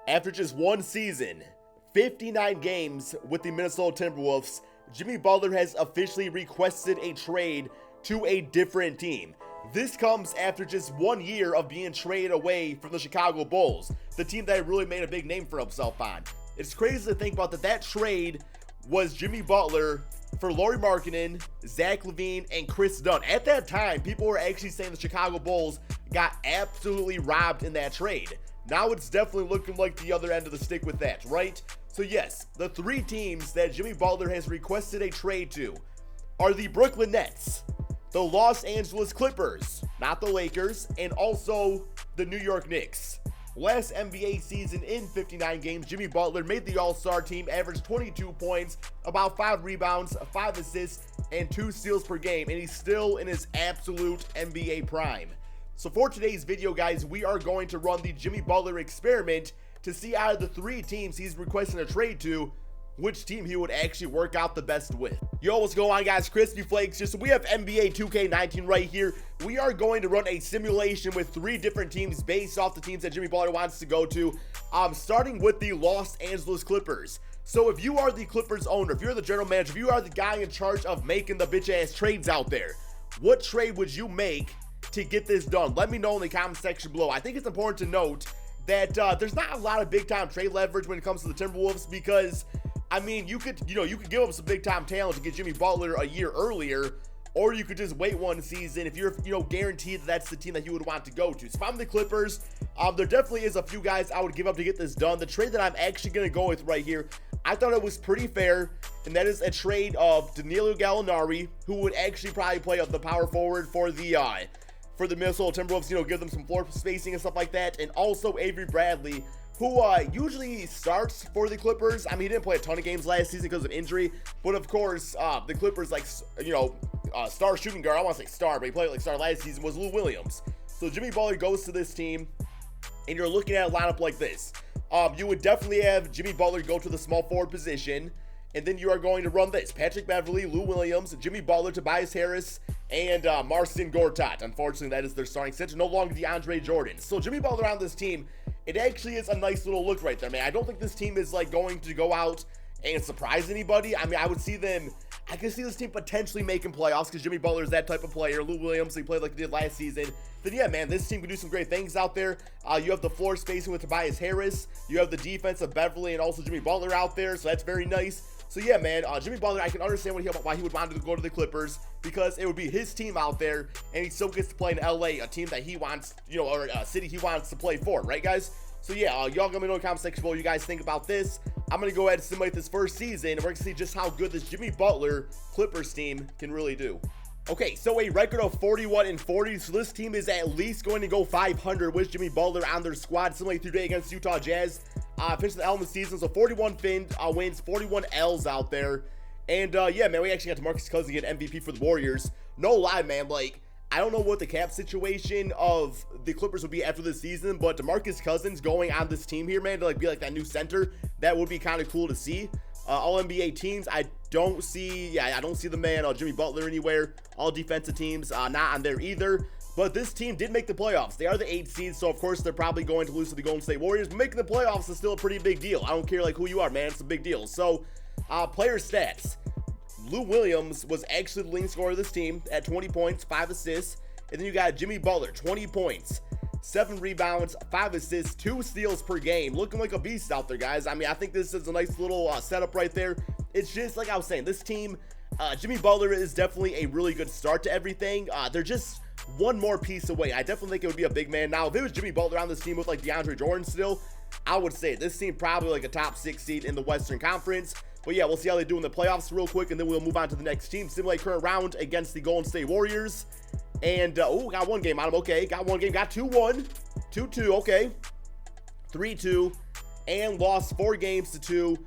After just one season, 59 games with the Minnesota Timberwolves, Jimmy Butler has officially requested a trade to a different team. This comes after just 1 year of being traded away from the Chicago Bulls, the team that really made a big name for himself on. It's crazy to think about that trade was Jimmy Butler for Lauri Markkanen, Zach LaVine, and Chris Dunn. At that time, people were actually saying the Chicago Bulls got absolutely robbed in that trade. Now it's definitely looking like the other end of the stick with that, right? So yes, the three teams that Jimmy Butler has requested a trade to are the Brooklyn Nets, the Los Angeles Clippers, not the Lakers, and also the New York Knicks. Last NBA season in 59 games, Jimmy Butler made the All-Star team, averaged 22 points, about 5 rebounds, 5 assists, and 2 steals per game, and he's still in his absolute NBA prime. So for today's video, guys, we are going to run the Jimmy Butler experiment to see out of the three teams he's requesting a trade to, which team he would actually work out the best with. Yo, what's going on, guys? KrispyFlakes here. So we have NBA 2K19 right here. We are going to run a simulation with 3 different teams based off the teams that Jimmy Butler wants to go to. Starting with the Los Angeles Clippers. So if you are the Clippers owner, if you're the general manager, if you are the guy in charge of making the bitch-ass trades out there, what trade would you make to get this done? Let me know in the comment section below. I think it's important to note that there's not a lot of big-time trade leverage when it comes to the Timberwolves because, I mean, you could give up some big-time talent to get Jimmy Butler a year earlier, or you could just wait one season if you're, guaranteed that that's the team that you would want to go to. So if I'm the Clippers, there definitely is a few guys I would give up to get this done. The trade that I'm actually going to go with right here, I thought it was pretty fair, and that is a trade of Danilo Gallinari, who would actually probably play the power forward for the Minnesota Timberwolves, give them some floor spacing and stuff like that, and also Avery Bradley, who usually starts for the Clippers. I mean, he didn't play a ton of games last season because of injury, but of course, the Clippers, star shooting guard, I want to say star, but he played like star last season, was Lou Williams. So Jimmy Butler goes to this team, and you're looking at a lineup like this. You would definitely have Jimmy Butler go to the small forward position, and then you are going to run this: Patrick Beverley, Lou Williams, Jimmy Butler, Tobias Harris, and Marcin Gortat. Unfortunately, that is their starting center, no longer DeAndre Jordan. So Jimmy Butler on this team, it actually is a nice little look right there, man. I don't think this team is going to go out and surprise anybody. I mean, I can see this team potentially making playoffs because Jimmy Butler is that type of player. Lou Williams, he played like he did last season. Then yeah, man, this team can do some great things out there. You have the floor spacing with Tobias Harris. You have the defense of Beverly and also Jimmy Butler out there, so that's very nice. So yeah, man, Jimmy Butler, I can understand why he would want to go to the Clippers, because it would be his team out there, and he still gets to play in LA, a team that he wants, or a city he wants to play for, right, guys? So yeah, y'all let me know in the comment section below what you guys think about this. I'm going to go ahead and simulate this first season, and we're going to see just how good this Jimmy Butler Clippers team can really do. Okay, so a record of 41-40, so this team is at least going to go 500 with Jimmy Butler on their squad, similarly today against Utah Jazz. Finished the L in the season, so 41 wins, 41 L's out there. And yeah, man, we actually got DeMarcus Cousins get MVP for the Warriors. No lie, man, I don't know what the cap situation of the Clippers would be after this season, but DeMarcus Cousins going on this team here, man, to be like that new center, that would be kind of cool to see. All NBA teams, I don't see the man Jimmy Butler anywhere. All defensive teams, not on there either. But this team did make the playoffs. They are the 8th seed, so of course they're probably going to lose to the Golden State Warriors. But making the playoffs is still a pretty big deal. I don't care who you are, man. It's a big deal. So, player stats. Lou Williams was actually the leading scorer of this team at 20 points, 5 assists. And then you got Jimmy Butler, 20 points, 7 rebounds, 5 assists, 2 steals per game. Looking like a beast out there, guys. I mean, I think this is a nice little setup right there. It's just like I was saying, this team, Jimmy Butler is definitely a really good start to everything. They're just one more piece away. I definitely think it would be a big man. Now, if it was Jimmy Butler on this team with DeAndre Jordan still, I would say this team probably a top 6 seed in the Western Conference. But yeah, we'll see how they do in the playoffs real quick, and then we'll move on to the next team. Simulate current round against the Golden State Warriors. And, got one game on them. Okay, got one game. Got 2-1. 2-2. Okay. 3-2. And lost 4 games to 2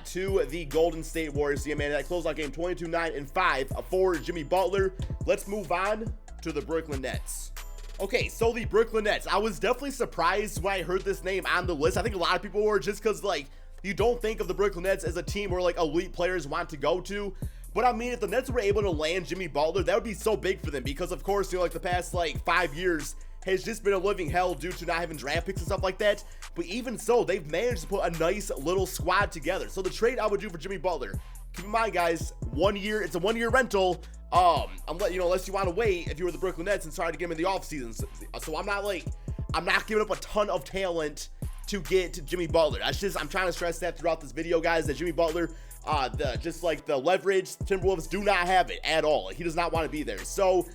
to the Golden State Warriors. So yeah, man, that closeout game 22-9-5 for Jimmy Butler. Let's move on to the Brooklyn Nets. Okay, so the Brooklyn Nets. I was definitely surprised when I heard this name on the list. I think a lot of people were, just because, you don't think of the Brooklyn Nets as a team where elite players want to go to. But I mean, if the Nets were able to land Jimmy Butler, that would be so big for them, because of course, the past 5 years, has just been a living hell due to not having draft picks and stuff like that. But even so, they've managed to put a nice little squad together. So the trade I would do for Jimmy Butler, keep in mind, guys, 1 year, it's a 1 year rental. Unless you want to wait if you were the Brooklyn Nets and try to get him in the offseason. So I'm not giving up a ton of talent to get to Jimmy Butler. I'm trying to stress that throughout this video, guys, that Jimmy Butler, just like the leverage, Timberwolves do not have it at all. He does not want to be there. So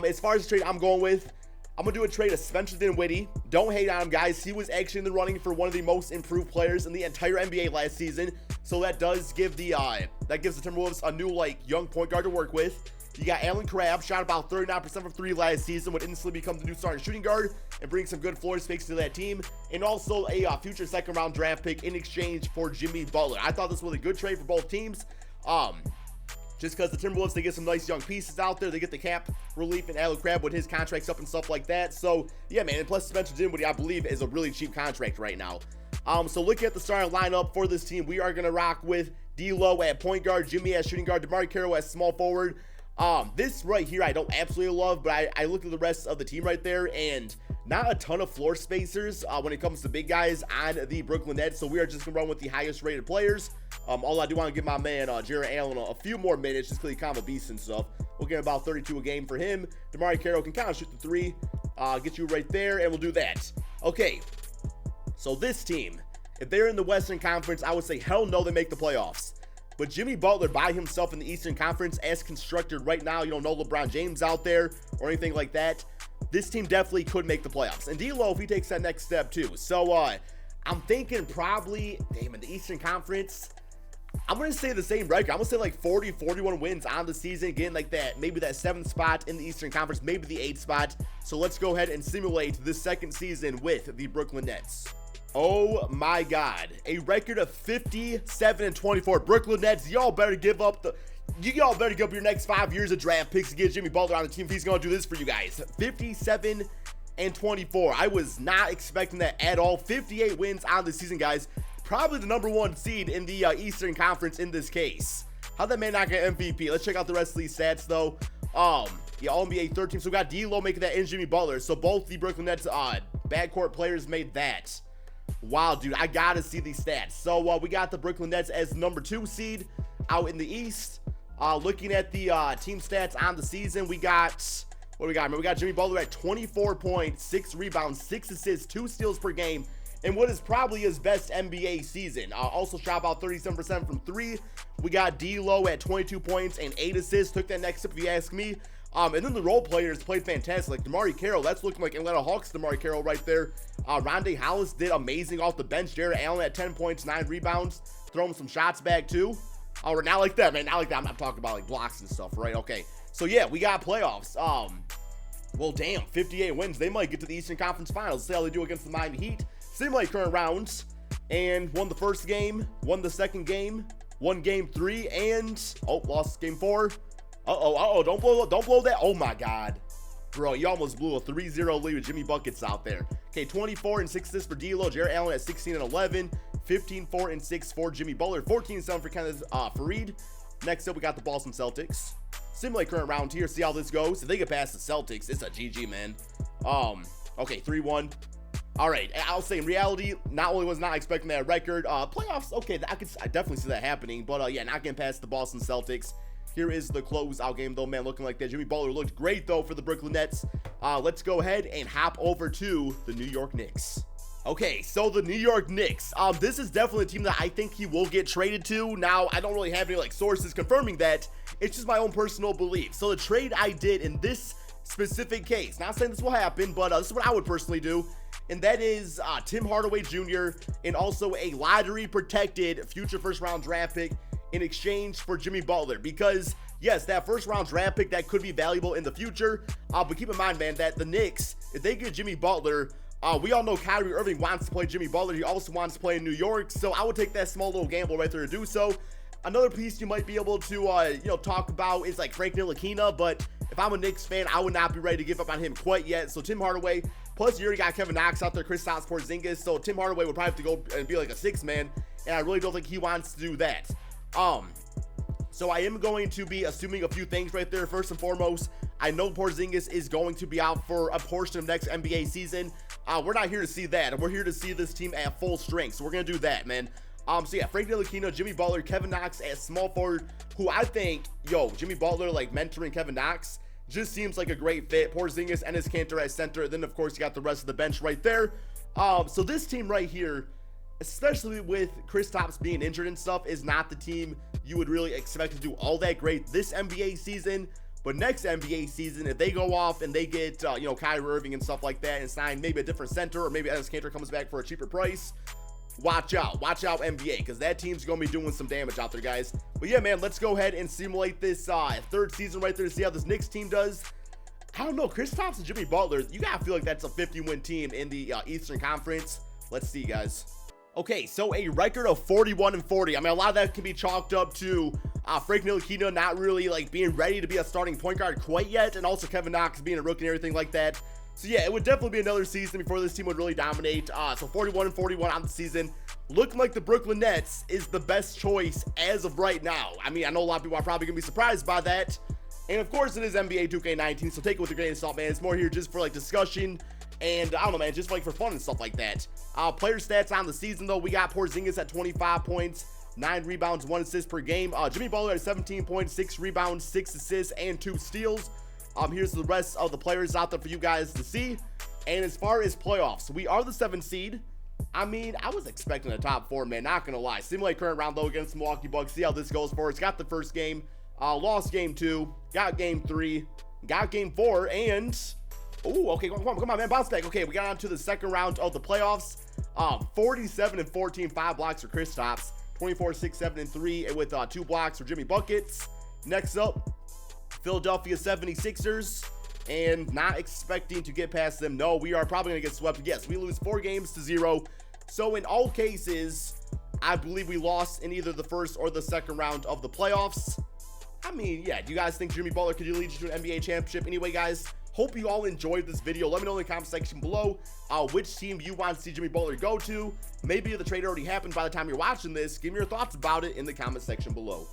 as far as the trade I'm going with, I'm going to do a trade of Spencer Dinwiddie. Don't hate on him, guys. He was actually in the running for one of the most improved players in the entire NBA last season. So that does give the Timberwolves a new, young point guard to work with. You got Allen Crabbe, shot about 39% from 3 last season, would instantly become the new starting shooting guard and bring some good floor space to that team. And also a future second-round draft pick in exchange for Jimmy Butler. I thought this was a good trade for both teams. Just because the Timberwolves, they get some nice young pieces out there. They get the cap relief and Allen Crabbe with his contracts up and stuff like that. So, yeah, man. And plus, Spencer Dinwiddie, I believe, is a really cheap contract right now. So looking at the starting lineup for this team, we are going to rock with D'Lo at point guard, Jimmy at shooting guard, DeMar Carroll at small forward. This right here, I don't absolutely love, but I look at the rest of the team right there, and not a ton of floor spacers when it comes to big guys on the Brooklyn Nets. So we are just going to run with the highest rated players. All I do want to give my man, Jarrett Allen, a few more minutes just because he's kind of a beast and stuff. We'll get about 32 a game for him. DeMar Carroll can kind of shoot the 3, get you right there, and we'll do that. Okay, so this team, if they're in the Western Conference, I would say hell no, they make the playoffs. But Jimmy Butler by himself in the Eastern Conference as constructed right now, you don't know LeBron James out there or anything like that, this team definitely could make the playoffs. And D'Lo, if he takes that next step too. So I'm thinking probably, in the Eastern Conference, I'm going to say the same record. I'm going to say 40, 41 wins on the season. Again, maybe that 7th spot in the Eastern Conference, maybe the 8th spot. So let's go ahead and simulate the second season with the Brooklyn Nets. Oh my God, a record of 57-24. Brooklyn Nets, y'all better give up your next 5 years of draft picks to get Jimmy Butler on the team if he's going to do this for you guys. 57-24. I was not expecting that at all. 58 wins on the season, guys. Probably the #1 seed in the Eastern Conference in this case. How'd that man not get MVP? Let's check out the rest of these stats, though. Yeah, All-NBA 13. So we got D'Lo making that and Jimmy Butler. So both the Brooklyn Nets backcourt players made that. Wow, dude, I gotta see these stats. So we got the Brooklyn Nets as #2 seed out in the East. Looking at the team stats on the season, we got, what do we got? We got Jimmy Butler at 24 points, 6 rebounds, 6 assists, 2 steals per game, and what is probably his best NBA season. Also shot about 37% from 3. We got D'Lo at 22 points and 8 assists. Took that next step, if you ask me. And then the role players played fantastic. Like DeMar Carroll, that's looking like Atlanta Hawks DeMar Carroll right there. Rondae Hollis did amazing off the bench. Jarrett Allen at 10 points, 9 rebounds. Throwing some shots back too. Oh, not like that, man. Not like that. I'm not talking about blocks and stuff, right? Okay. So yeah, we got playoffs. Well, damn, 58 wins. They might get to the Eastern Conference Finals. See how they do against the Miami Heat. Simulate current rounds. And won the first game, won the second game, won game 3, and lost game 4. Don't blow that. Oh my God. Bro, you almost blew a 3-0 lead with Jimmy Buckets out there. Okay, 24 and 6 assists for D'Lo. Jarrett Allen at 16 and 11. 15, 4 and 6 for Jimmy Butler. 14 and 7 for Kenneth Fareed. Next up, we got the Boston Celtics. Simulate current round here. See how this goes. If they get past the Celtics, it's a GG, man. Okay, 3-1. All right, I'll say in reality, not only was not expecting that record, playoffs, okay, I definitely see that happening, but yeah, not getting past the Boston Celtics. Here is the closeout game, though, man, looking like that. Jimmy Butler looked great, though, for the Brooklyn Nets. Let's go ahead and hop over to the New York Knicks. Okay, so the New York Knicks. This is definitely a team that I think he will get traded to. Now, I don't really have any, sources confirming that. It's just my own personal belief. So the trade I did in this specific case, not saying this will happen, but this is what I would personally do. And that is Tim Hardaway Jr. and also a lottery-protected future first-round draft pick in exchange for Jimmy Butler. Because, yes, that first-round draft pick, that could be valuable in the future. But keep in mind, man, that the Knicks, if they get Jimmy Butler, we all know Kyrie Irving wants to play Jimmy Butler. He also wants to play in New York. So I would take that small little gamble right there to do so. Another piece you might be able to, talk about is Frank Ntilikina. But if I'm a Knicks fan, I would not be ready to give up on him quite yet. So Tim Hardaway. Plus, you already got Kevin Knox out there, Kristaps Porzingis, so Tim Hardaway would probably have to go and be like a 6-man, and I really don't think he wants to do that. So I am going to be assuming a few things right there. First and foremost, I know Porzingis is going to be out for a portion of next NBA season. We're not here to see that. We're here to see this team at full strength. So we're going to do that, man. So yeah, Frank Ntilikina, Jimmy Butler, Kevin Knox as small forward, who I think, Jimmy Butler, like, mentoring Kevin Knox just seems like a great fit. Porzingis and his Kanter at center. Then, of course, you got the rest of the bench right there. So this team right here, especially with Kristaps being injured and stuff, is not the team you would really expect to do all that great this NBA season. But next NBA season, if they go off and they get, Kyrie Irving and stuff like that and sign maybe a different center, or maybe Enes Kanter comes back for a cheaper price, watch out NBA, because that team's going to be doing some damage out there, guys. But yeah, man, let's go ahead and simulate this third season right there to see how this Knicks team does. I don't know, Kristaps and Jimmy Butler, you gotta feel like that's a 50-win team in the Eastern Conference. Let's see, guys. Okay, so a record of 41-40. I mean, a lot of that can be chalked up to Frank Ntilikina not really like being ready to be a starting point guard quite yet, and also Kevin Knox being a rookie and everything like that. So yeah, it would definitely be another season before this team would really dominate. So 41-41 on the season. Looking like the Brooklyn Nets is the best choice as of right now. I mean, I know a lot of people are probably gonna be surprised by that. And of course, it is NBA 2K19, so take it with a grain of salt, man. It's more here just for like discussion. And I don't know, man, just like for fun and stuff like that. Player stats on the season, though, we got Porzingis at 25 points, 9 rebounds, 1 assist per game. Jimmy Butler at 17 points, 6 rebounds, 6 assists, and 2 steals. Here's the rest of the players out there for you guys to see. And as far as playoffs, we are the 7th seed. I mean, I was expecting a top 4, man, not gonna lie. Simulate current round, though, against the Milwaukee Bucks. See how this goes for us. Got the first game, lost game 2, got game 3, got game 4, and... Oh, okay, come on, man, bounce back. Okay, we got on to the second round of the playoffs. 47-14, 5 blocks for Kristaps. 24, 6, 7, and 3, and with 2 blocks for Jimmy Buckets. Next up, Philadelphia 76ers, and not expecting to get past them. No, we are probably going to get swept. Yes, we lose 4-0. So in all cases, I believe we lost in either the first or the second round of the playoffs. I mean, yeah, do you guys think Jimmy Butler could lead you to an NBA championship? Anyway, guys, hope you all enjoyed this video. Let me know in the comment section below which team you want to see Jimmy Butler go to. Maybe the trade already happened by the time you're watching this. Give me your thoughts about it in the comment section below.